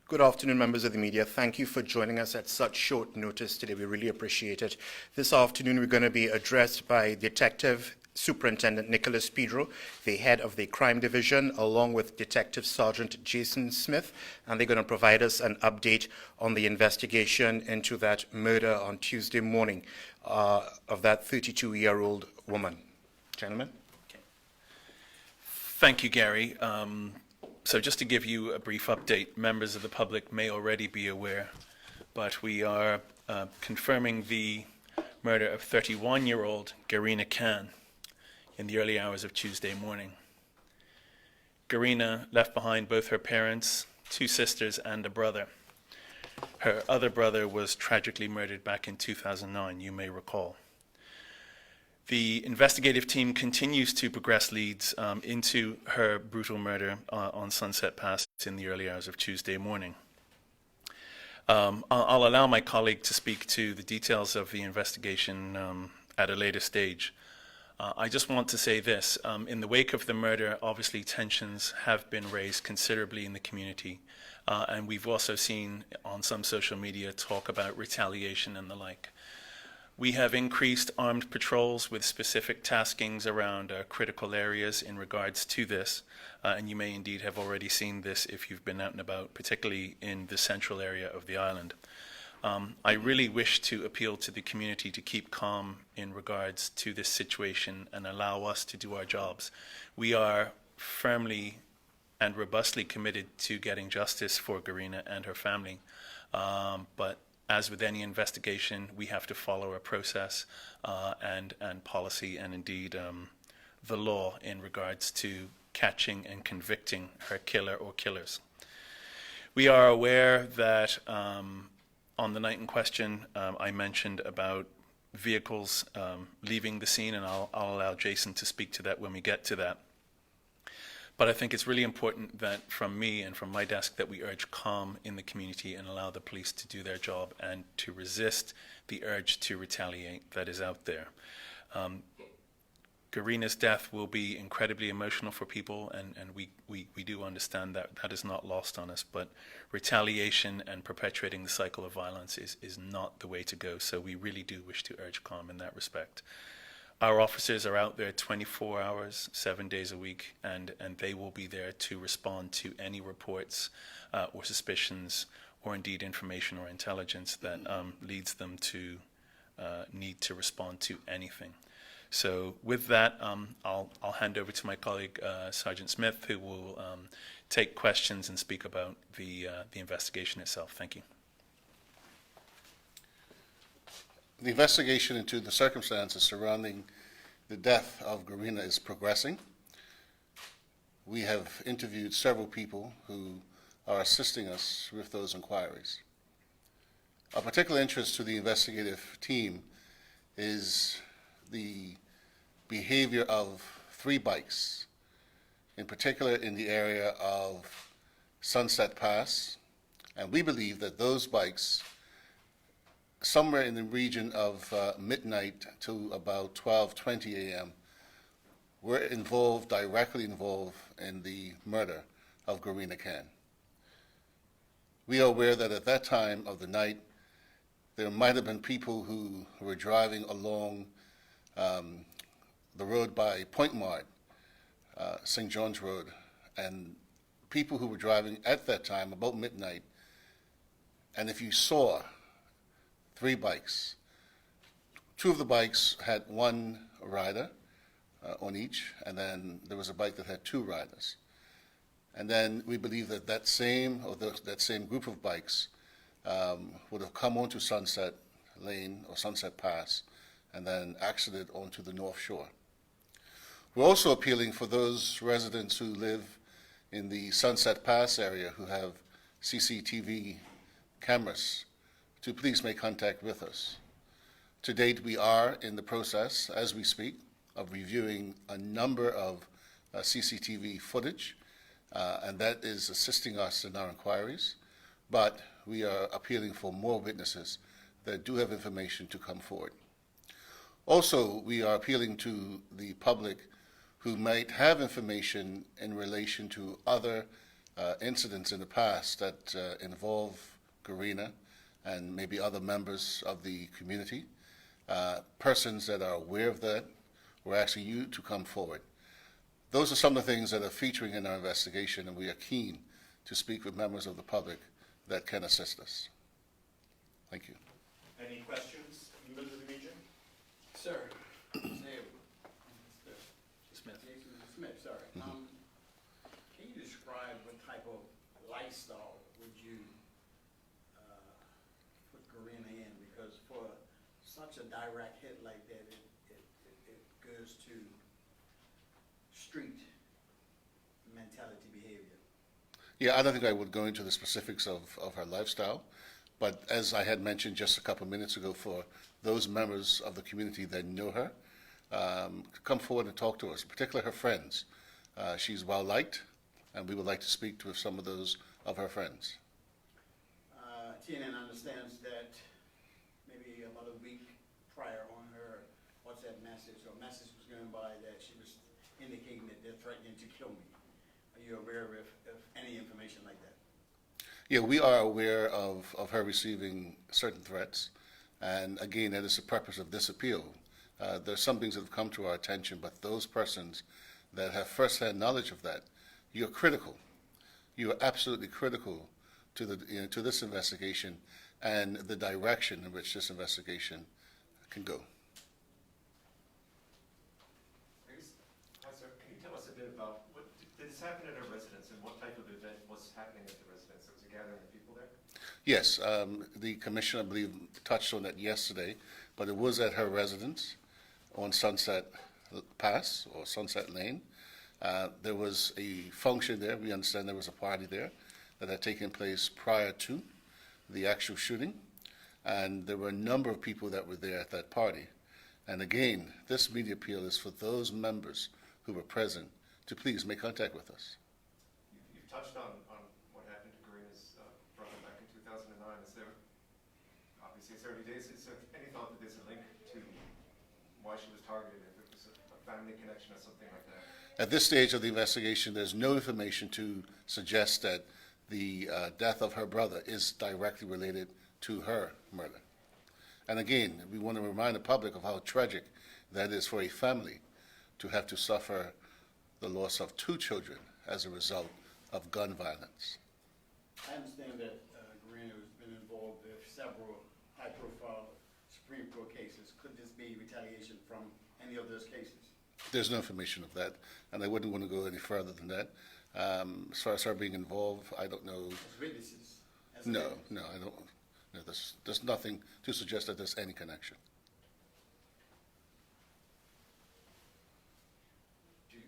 Good afternoon, members of the media. Thank you for joining us at such short notice today. We really appreciate it. This afternoon, we're going to be addressed by Detective Superintendent Nicholas Pedro, the head of the crime division, along with Detective Sergeant Jason Smith, and they're going to provide us an update on the investigation into that murder on Tuesday morning of that 32-year-old woman. Gentlemen. Okay. Thank you, Gary. So just to give you a brief update, members of the public may already be aware, but we are confirming the murder of 31-year-old Garina Khan in the early hours of Tuesday morning. Garina left behind both her parents, two sisters, and a brother. Her other brother was tragically murdered back in 2009, you may recall. The investigative team continues to progress leads into her brutal murder on Sunset Pass in the early hours of Tuesday morning. I'll allow my colleague to speak to the details of the investigation at a later stage. I just want to say this. In the wake of the murder, obviously tensions have been raised considerably in the community. And we've also seen on some social media talk about retaliation and the like. We have increased armed patrols with specific taskings around critical areas in regards to this, and you may indeed have already seen this if you've been out and about, particularly in the central area of the island. I really wish to appeal to the community to keep calm in regards to this situation and allow us to do our jobs. We are firmly and robustly committed to getting justice for Garina and her family, but as with any investigation, we have to follow a process and policy and indeed the law in regards to catching and convicting her killer or killers. We are aware that on the night in question, I mentioned about vehicles leaving the scene, and I'll allow Jason to speak to that when we get to that. But I think it's really important that from me and from my desk that we urge calm in the community and allow the police to do their job and to resist the urge to retaliate that is out there. Garina's death will be incredibly emotional for people, and we do understand that that is not lost on us, but retaliation and perpetuating the cycle of violence is not the way to go, so we really do wish to urge calm in that respect. Our officers are out there 24 hours, 7 days a week, and they will be there to respond to any reports or suspicions or indeed information or intelligence that leads them to need to respond to anything. So with that, I'll hand over to my colleague, Sergeant Smith, who will take questions and speak about the investigation itself. Thank you. The investigation into the circumstances surrounding the death of Garina is progressing. We have interviewed several people who are assisting us with those inquiries. Of particular interest to the investigative team is the behavior of 3 bikes, in particular in the area of Sunset Pass, and we believe that those bikes somewhere in the region of midnight to about 12:20 a.m. were directly involved in the murder of Garina Khan. We are aware that at that time of the night, there might have been people who were driving along the road by Point Mart, St. John's Road, and people who were driving at that time, about midnight, and if you saw 3 bikes. 2 of the bikes had 1 rider on each, and then there was a bike that had 2 riders. And then we believe that that same group of bikes would have come onto Sunset Lane or Sunset Pass and then exited onto the North Shore. We're also appealing for those residents who live in the Sunset Pass area who have CCTV cameras to please make contact with us. To date, we are in the process, as we speak, of reviewing a number of CCTV footage, and that is assisting us in our inquiries, but we are appealing for more witnesses that do have information to come forward. Also, we are appealing to the public who might have information in relation to other incidents in the past that involve Garina and maybe other members of the community, persons that are aware of that, we're asking you to come forward. Those are some of the things that are featuring in our investigation, and we are keen to speak with members of the public that can assist us. Thank you. Any questions, members of the region? Sir. Smith. Jason Smith, sorry. Can you describe what type of lifestyle would you put Garina in? Because for such a direct hit like that, it goes to street mentality behavior. Yeah, I don't think I would go into the specifics of her lifestyle, but as I had mentioned just a couple of minutes ago, for those members of the community that know her, to come forward and talk to us, particularly her friends. She's well liked, and we would like to speak to some of those of her friends. TNN understands that maybe about a week prior on her WhatsApp message, or message was going by that she was indicating that they're threatening to kill me. Are you aware of any information like that? Yeah, we are aware of her receiving certain threats, and again, that is the purpose of this appeal. There's some things that have come to our attention, but those persons that have first-hand knowledge of that, you're critical. You are absolutely critical to to this investigation and the direction in which this investigation can go. Hi, sir. Can you tell us a bit about what did this happen at a residence, and what type of event was happening at the residence? There was a gathering of people there? Yes, the commission, I believe, touched on that yesterday, but it was at her residence on Sunset Pass or Sunset Lane. There was a function there. We understand there was a party there that had taken place prior to the actual shooting, and there were a number of people that were there at that party. And again, this media appeal is for those members who were present to please make contact with us. You've touched on what happened to Garina's brother back in 2009. Is there, obviously it's early days, is there any thought that there's a link to why she was targeted, if it was a family connection or something like that? At this stage of the investigation, there's no information to suggest that the death of her brother is directly related to her murder. And again, we want to remind the public of how tragic that is for a family to have to suffer the loss of 2 children as a result of gun violence. I understand that Garina has been involved with several high-profile Supreme Court cases. Could this be retaliation from any of those cases? There's no information of that, and I wouldn't want to go any further than that. As far as her being involved, I don't know. As witnesses? No, I don't. No, there's nothing to suggest that there's any connection.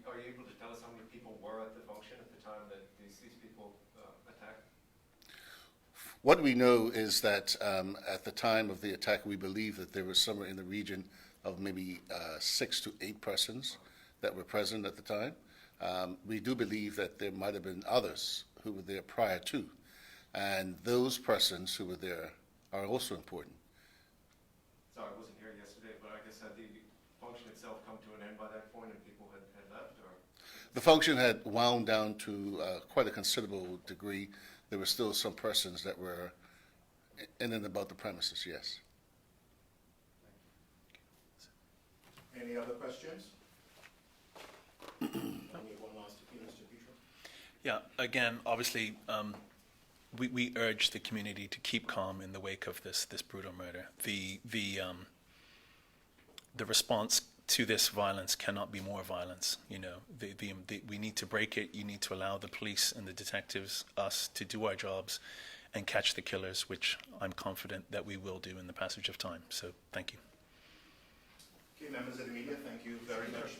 Are you able to tell us how many people were at the function at the time that these people attacked? What we know is that at the time of the attack, we believe that there was somewhere in the region of maybe 6 to 8 persons that were present at the time. We do believe that there might have been others who were there prior to, and those persons who were there are also important. Sorry, I wasn't here yesterday, but I guess had the function itself come to an end by that point and people had left, or? The function had wound down to quite a considerable degree. There were still some persons that were in and about the premises, yes. Any other questions? I need one last appeal, Mr. Petro. Yeah, again, obviously, we urge the community to keep calm in the wake of this brutal murder. The response to this violence cannot be more violence. You know, we need to break it. You need to allow the police and the detectives, us, to do our jobs and catch the killers, which I'm confident that we will do in the passage of time. So, thank you. Okay, members of the media, thank you very much.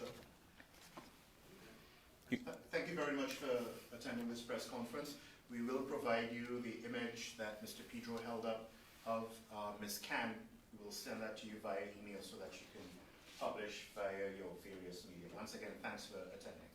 Thank you very much for attending this press conference. We will provide you the image that Mr. Pedro held up of Ms. Cam. We will send that to you via email so that you can publish via your various media. Once again, thanks for attending.